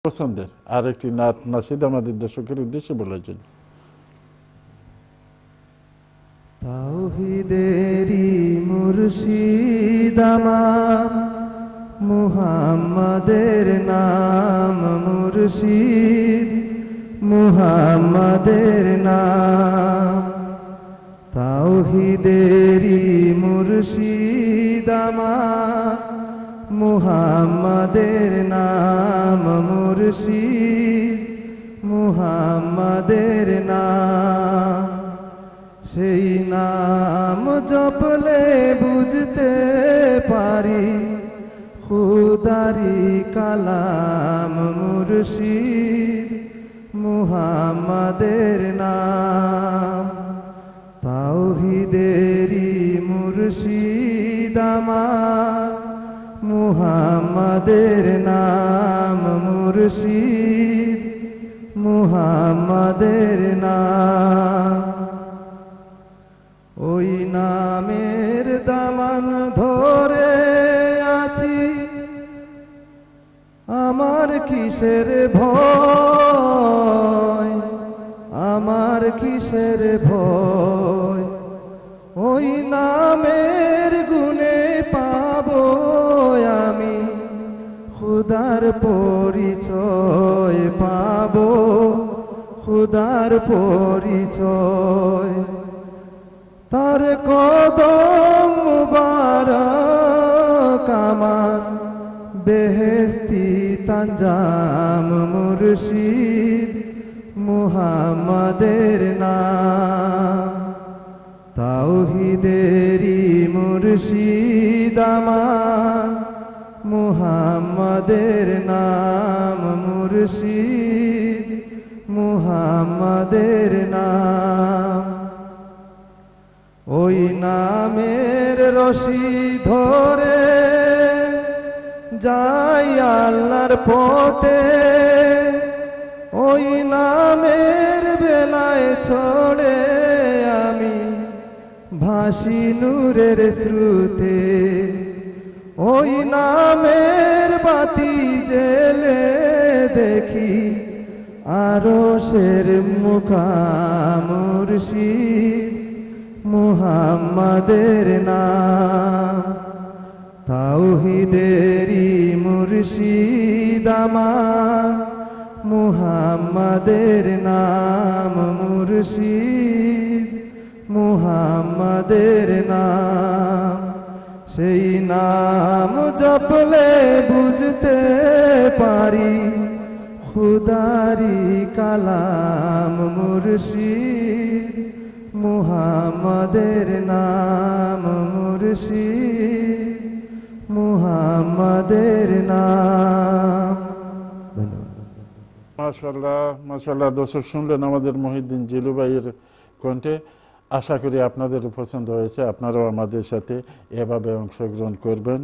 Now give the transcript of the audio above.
পছন্দের আরেকটি নাত নাশিদ আমাদের দর্শকের উদ্দেশ্যে বলার জন্য। তাওহীদেরই মুর্শিদ আমার, মুহাম্মাদের নাম মুর্শিদ, মুহাম্মাদের নাম। তাওহীদেরই মুর্শিদ আমার, মুহাম্মাদের নাম মুর্শিদ, মুহাম্মাদের নাম। সেই নাম জপলে বুঝতে পারি খুদারি কালাম মুর্শিদ, মুহাম্মাদের নাম। তাওহীদেরই মুর্শিদ আমার, মুহাম্মাদের নাম মুর্শিদ, মুহাম্মাদের নাম। ওই নামের দামান ধরে আছি, আমার কিসের ভয়, আমার কিসের ভয়। ওই নামের গুণে পাবো আমি খুদার পরিচয়, পাবো খুদার পরিচয়। তার কদম মুবারক আমার বেহেশতি তানজাম মুর্শিদ, মুহাম্মাদের নাম। তাওহীদেরই মুর্শিদ আমার, মুহাম্মাদের নাম মুর্শিদ, মুহাম্মাদের নাম। ওই নামের রশি ধরে যাই আল্লাহর পথে, ওই নামের বেলায় ছড়ে আমি ভাসি নূরের স্রোতে। ওই নামের বাতি জেলে দেখি আরশের মুকাম মুর্শিদ, মুহাম্মাদের নাম। তাওহীদেরই মুর্শিদ আমার, মুহাম্মাদের নাম মুর্শিদ, মুহাম্মাদের নাম। সেই নাম জপলে বুঝতে পারি খুদারি কালাম মুর্শিদ, মুহাম্মাদের নাম মুর্শিদ, মুহাম্মাদের নাম। মাশাআল্লাহ মাশাআল্লাহ। দর্শক শুনলেন আমাদের মহিউদ্দিন জিলু ভাইয়ের কণ্ঠে। আশা করি আপনাদের পছন্দ হয়েছে, আপনারাও আমাদের সাথে এভাবে অংশগ্রহণ করবেন।